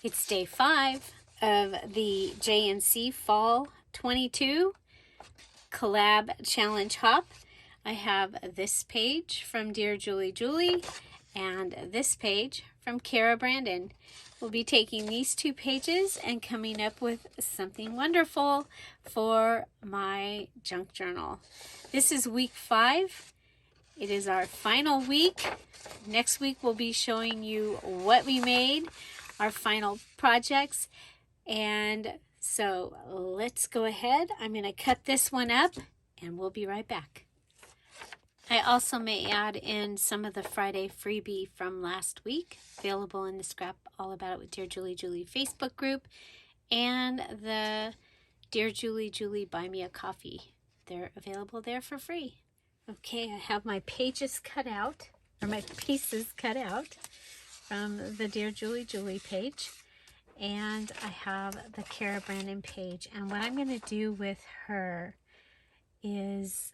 It's day 5 of the JNC Fall 22 Collab Challenge Hop. I have this page from DearJulieJulie and this page from Cara Brandon. We'll be taking these 2 pages and coming up with something wonderful for my junk journal. This is week 5. It is our final week. Next week we'll be showing you what we made, our final projects. And so let's go ahead. I'm going to cut this one up and we'll be right back. I also may add in some of the Friday freebie from last week, available in the Scrap All About It with DearJulieJulie Facebook group and the DearJulieJulie Buy Me a Coffee. They're available there for free. Okay, I have my pages cut out, or my pieces cut out from the DearJulieJulie page, and I have the Cara Brandon page. And what I'm going to do with her is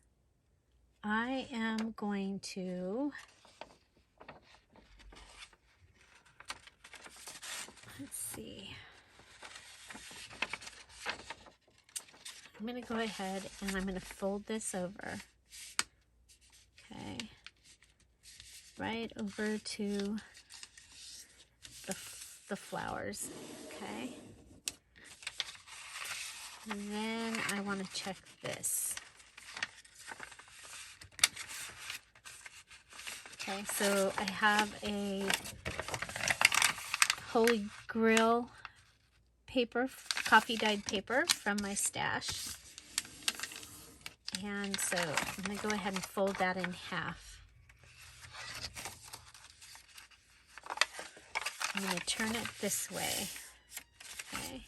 I am going to, let's see, I'm going to go ahead and I'm going to fold this over. Okay, right over to the flowers. Okay, and then I want to check this. Okay, so I have a Holy Grail paper, coffee dyed paper from my stash. And so I'm going to go ahead and fold that in half. I'm going to turn it this way. Okay.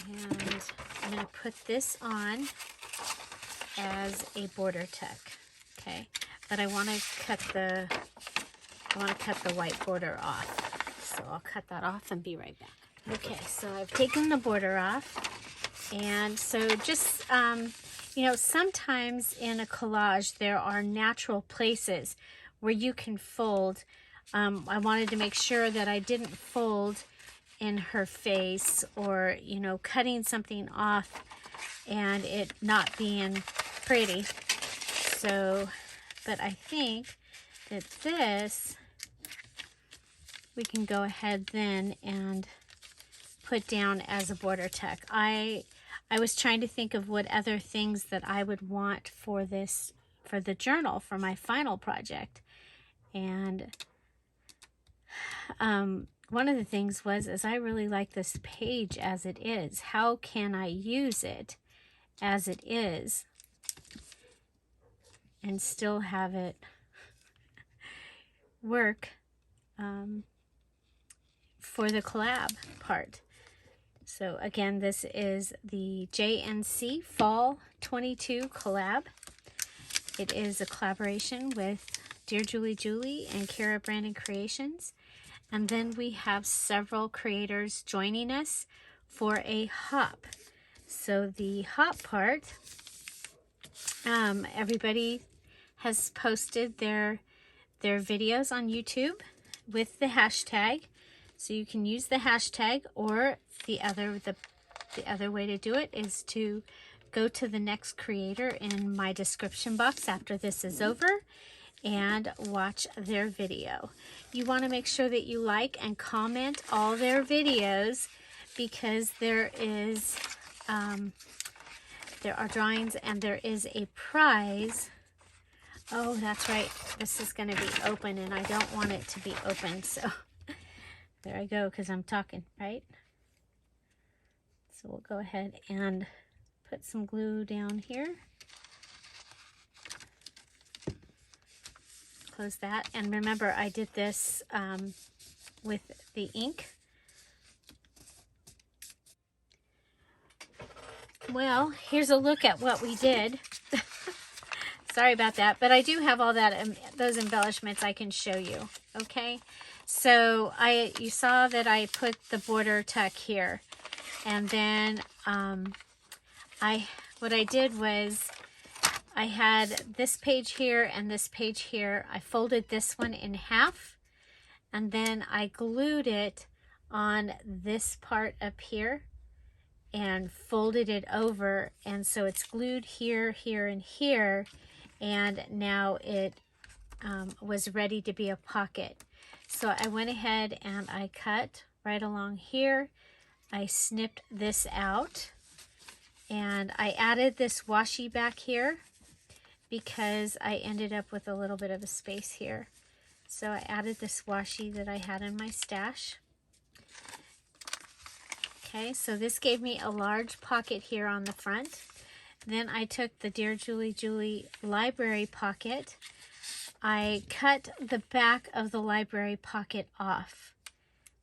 And I'm going to put this on as a border tuck. Okay. But I want to cut the white border off. So I'll cut that off and be right back. Okay, so I've taken the border off. And so just, you know, sometimes in a collage, there are natural places where you can fold. I wanted to make sure that I didn't fold in her face or, you know, cutting something off and it not being pretty. So, but I think that this, we can go ahead then and put down as a border tuck. I was trying to think of what other things that I would want for this, for the journal, for my final project. And one of the things is I really like this page as it is. How can I use it as it is and still have it work for the collab part? So again, this is the JNC Fall 22 Collab. It is a collaboration with DearJulieJulie and Cara Brandon Creations. And then we have several creators joining us for a hop. So the hop part, everybody has posted their videos on YouTube with the hashtag. So you can use the hashtag, or the other way to do it is to go to the next creator in my description box after this is over and watch their video. You want to make sure that you like and comment all their videos, because there are drawings and there is a prize. Oh, that's right. This is going to be open and I don't want it to be open, so there I go, because I'm talking, right? So we'll go ahead and put some glue down here. Close that. And remember, I did this with the ink. Well, here's a look at what we did. Sorry about that, but I do have all that, those embellishments I can show you, okay? So you saw that I put the border tuck here, and then what I did was I had this page here and this page here. I folded this one in half, and then I glued it on this part up here and folded it over, and so it's glued here, here, and here, and now it was ready to be a pocket. So I went ahead and I cut right along here. I snipped this out, and I added this washi back here because I ended up with a little bit of a space here. So I added this washi that I had in my stash. Okay, so this gave me a large pocket here on the front. Then I took the DearJulieJulie library pocket. I cut the back of the library pocket off.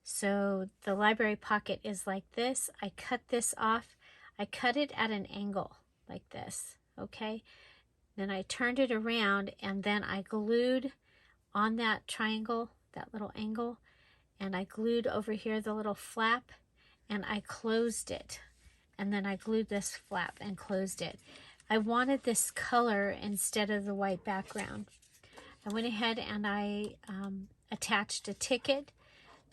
So the library pocket is like this. I cut this off. I cut it at an angle like this, okay? Then I turned it around, and then I glued on that triangle, that little angle, and I glued over here the little flap, and I closed it. And then I glued this flap and closed it. I wanted this color instead of the white background. I went ahead and I attached a ticket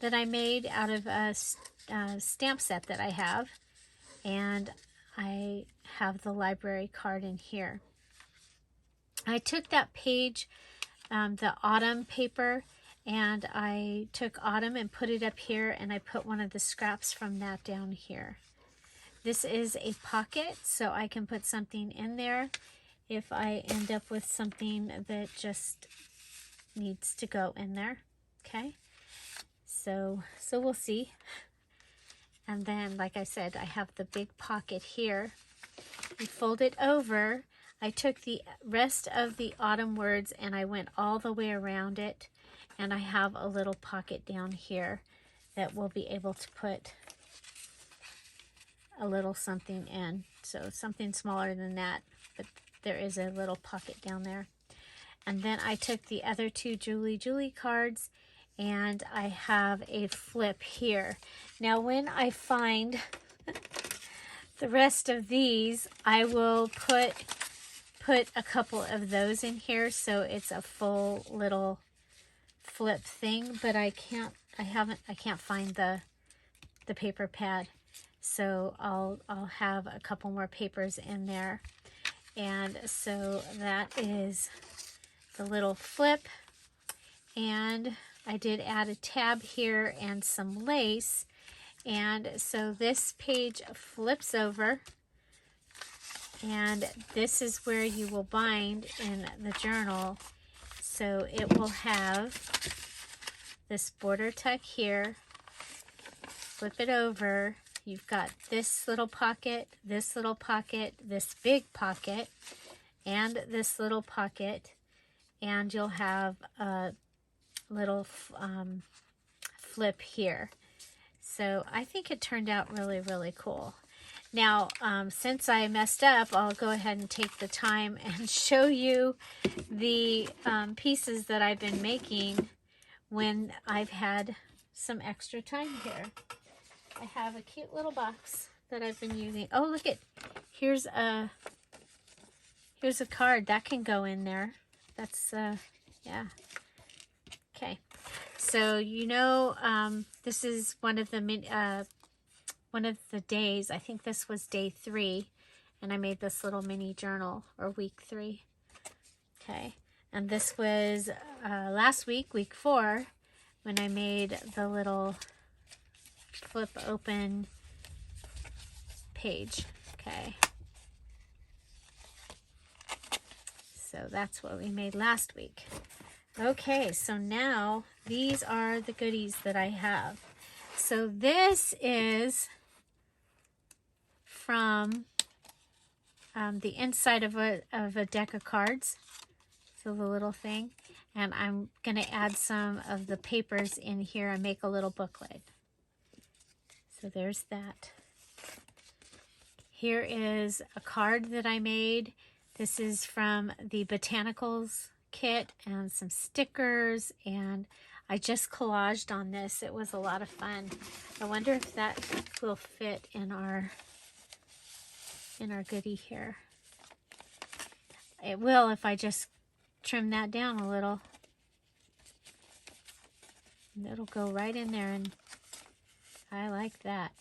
that I made out of a stamp set that I have, and I have the library card in here. I took that page, the autumn paper, and I took autumn and put it up here, and I put one of the scraps from that down here. This is a pocket, so I can put something in there if I end up with something that just needs to go in there. Okay, so we'll see. And then, like I said, I have the big pocket here. You fold it over. I took the rest of the autumn words and I went all the way around it, and I have a little pocket down here that we'll be able to put a little something in. So something smaller than that, but there is a little pocket down there. And then I took the other two DearJulieJulie cards, and I have a flip here. Now when I find the rest of these, I will put a couple of those in here, so it's a full little flip thing, but I can't find the paper pad. So I'll have a couple more papers in there. And so that is the little flip. And I did add a tab here and some lace. And so this page flips over. And this is where you will bind in the journal. So it will have this border tuck here. Flip it over. You've got this little pocket, this big pocket, and this little pocket, and you'll have a little flip here. So I think it turned out really, really cool. Now, since I messed up, I'll go ahead and take the time and show you the pieces that I've been making when I've had some extra time here. I have a cute little box that I've been using. Oh, look at, here's a card that can go in there. That's yeah. Okay, so you know, this is one of the days. I think this was day 3, and I made this little mini journal, or week 3. Okay, and this was last week, week 4, when I made the little flip open page. Okay, so that's what we made last week. Okay, so now these are the goodies that I have. So this is from the inside of a deck of cards, so the little thing, and I'm going to add some of the papers in here and make a little booklet. So there's that. Here is a card that I made. This is from the Botanicals kit, and some stickers, and I just collaged on this. It was a lot of fun. I wonder if that will fit in our goodie here. It will if I just trim that down a little. And it'll go right in there, and I like that.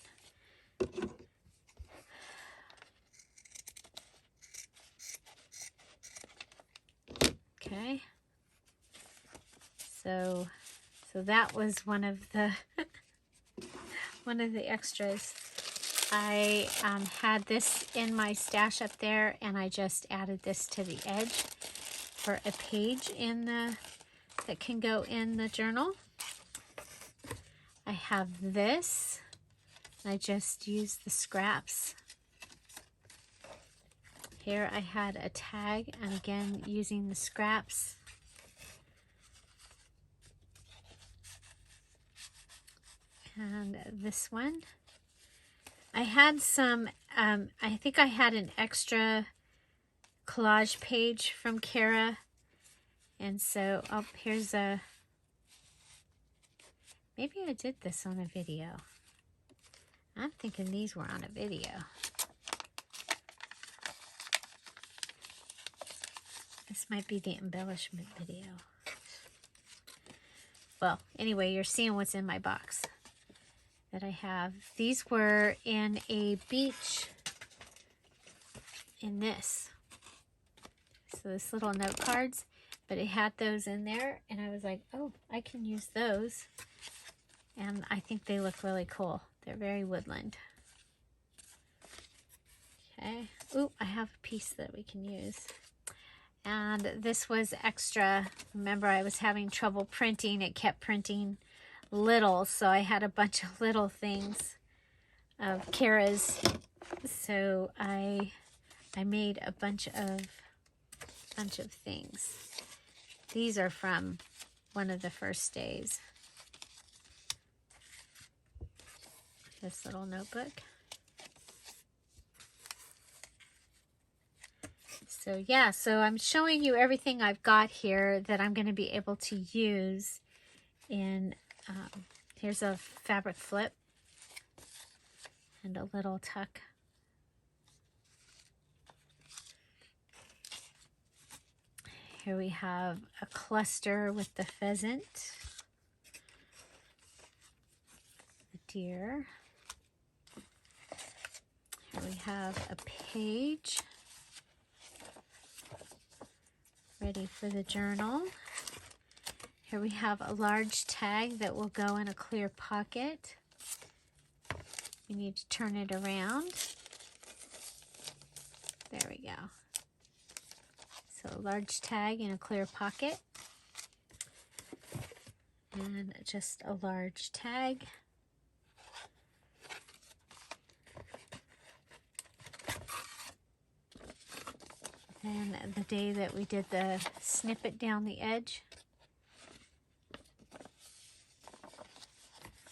Okay. So that was one of the one of the extras. I had this in my stash up there, and I just added this to the edge for a page in the that can go in the journal. I have this. I just used the scraps. Here I had a tag, and again using the scraps. And this one. I had some, I think I had an extra collage page from Cara. And so, oh, here's a, maybe I did this on a video. I'm thinking these were on a video. This might be the embellishment video. Well, anyway, you're seeing what's in my box that I have. These were in a beach in this. So this little note cards, but it had those in there, and I was like, oh, I can use those. And I think they look really cool. They're very woodland. Okay. Ooh, I have a piece that we can use. And this was extra. Remember, I was having trouble printing. It kept printing little, so I had a bunch of little things of Cara's. So I made a bunch of things. These are from one of the first days. This little notebook. So yeah, so I'm showing you everything I've got here that I'm going to be able to use in, here's a fabric flip and a little tuck. Here we have a cluster with the pheasant, the deer. Here we have a page ready for the journal. Here we have a large tag that will go in a clear pocket. We need to turn it around. There we go. So a large tag in a clear pocket. And just a large tag. And the day that we did the snippet down the edge.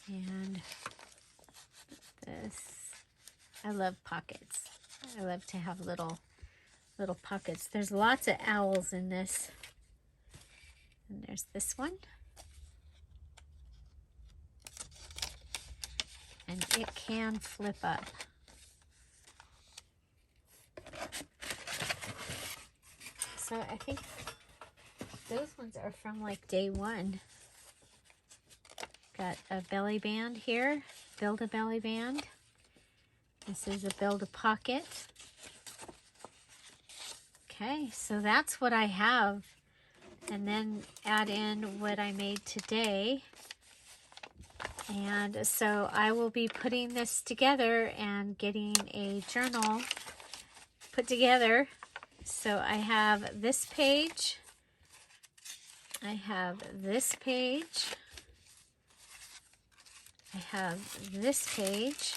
And this, I love pockets. I love to have little pockets. There's lots of owls in this. And there's this one. And it can flip up. So I think those ones are from like day one. Got a belly band here. Build a belly band. This is a build a pocket. Okay, so that's what I have. And then add in what I made today. And so I will be putting this together and getting a journal put together. So I have this page. I have this page. I have this page.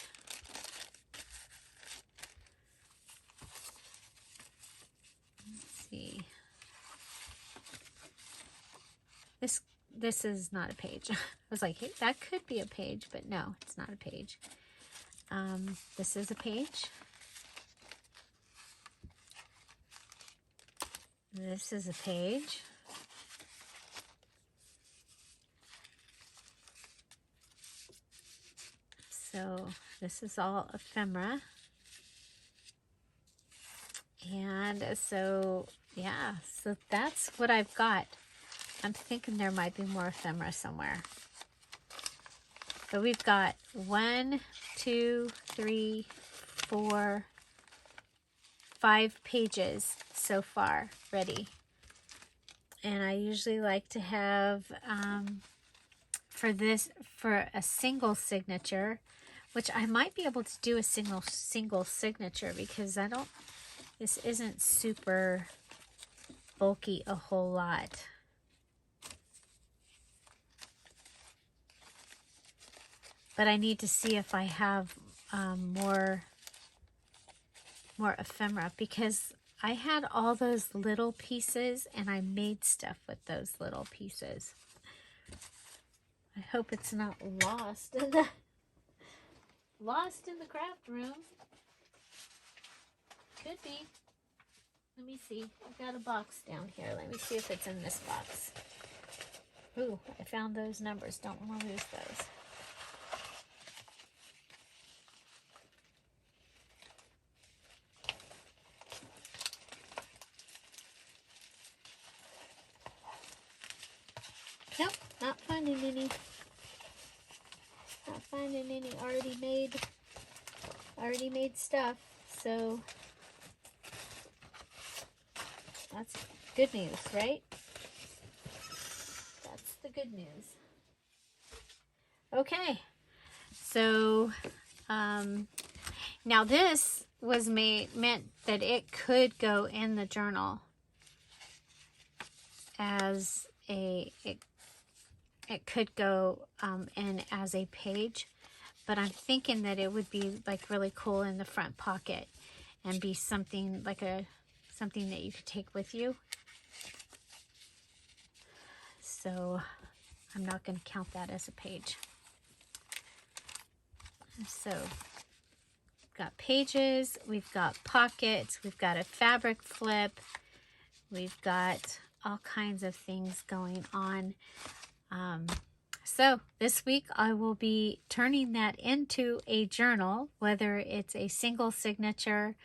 Let's see. This is not a page. I was like, hey, that could be a page, but no, it's not a page. This is a page. This is a page. So this is all ephemera. And so, yeah, so that's what I've got. I'm thinking there might be more ephemera somewhere. But we've got 1, 2, 3, 4, 5 pages so far ready. And I usually like to have, for a single signature, which I might be able to do a single signature, because this isn't super bulky a whole lot. But I need to see if I have more ephemera, because I had all those little pieces and I made stuff with those little pieces. I hope it's not lost in the craft room. Could be. Let me see. I've got a box down here. Let me see if it's in this box. Ooh, I found those numbers. Don't want to lose those. Nope, not finding any. Not finding any already made stuff. So that's good news, right? That's the good news. Okay, so now this was meant that it could go in the journal as it could go in as a page, but I'm thinking that it would be like really cool in the front pocket and be something like something that you could take with you. So I'm not going to count that as a page. So we've got pages, we've got pockets, we've got a fabric flip, we've got all kinds of things going on. So this week I will be turning that into a journal, whether it's a single signature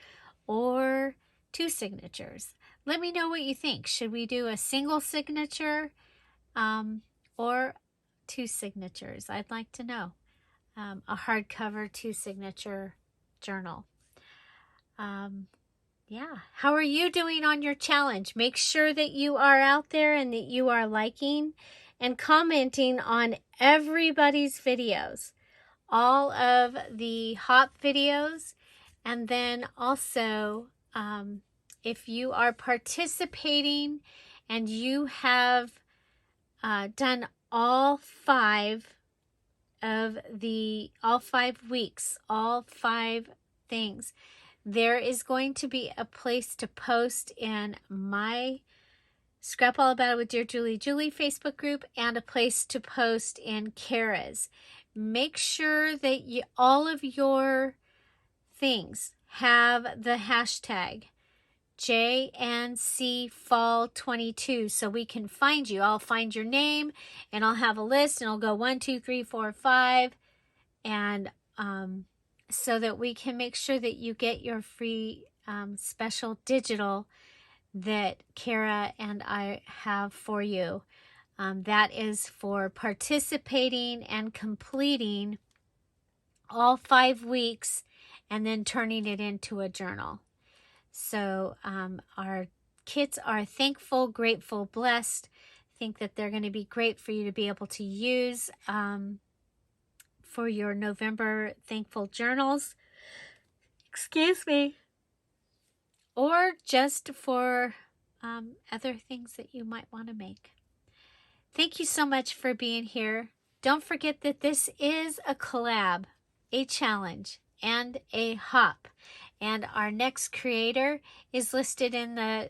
or 2 signatures. Let me know what you think. Should we do a single signature or 2 signatures? I'd like to know. A hardcover 2 signature journal. Yeah, how are you doing on your challenge? Make sure that you are out there and that you are liking and commenting on everybody's videos, all of the hop videos, and then also if you are participating and you have done all 5 weeks, all 5 things, there is going to be a place to post in my Scrap All About It with Dear Julie Julie Facebook group and a place to post in Cara's. Make sure that all of your things have the hashtag JNCFall22 so we can find you. I'll find your name and I'll have a list and I'll go 1, 2, 3, 4, 5 and so that we can make sure that you get your free special digital that Cara and I have for you. That is for participating and completing all 5 weeks and then turning it into a journal. So our kits are thankful, grateful, blessed. Think that they're going to be great for you to be able to use for your November thankful journals. Excuse me. Or just for other things that you might want to make. Thank you so much for being here. Don't forget that this is a collab, a challenge, and a hop. And our next creator is listed in the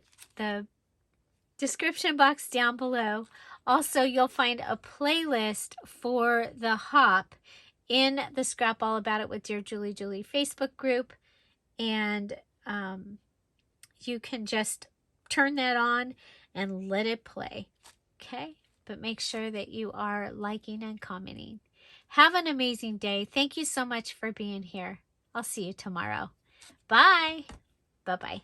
description box down below. Also, you'll find a playlist for the hop in the Scrap All About It with Dear Julie Julie Facebook group. And you can just turn that on and let it play. Okay? But make sure that you are liking and commenting. Have an amazing day. Thank you so much for being here. I'll see you tomorrow. Bye. Bye-bye.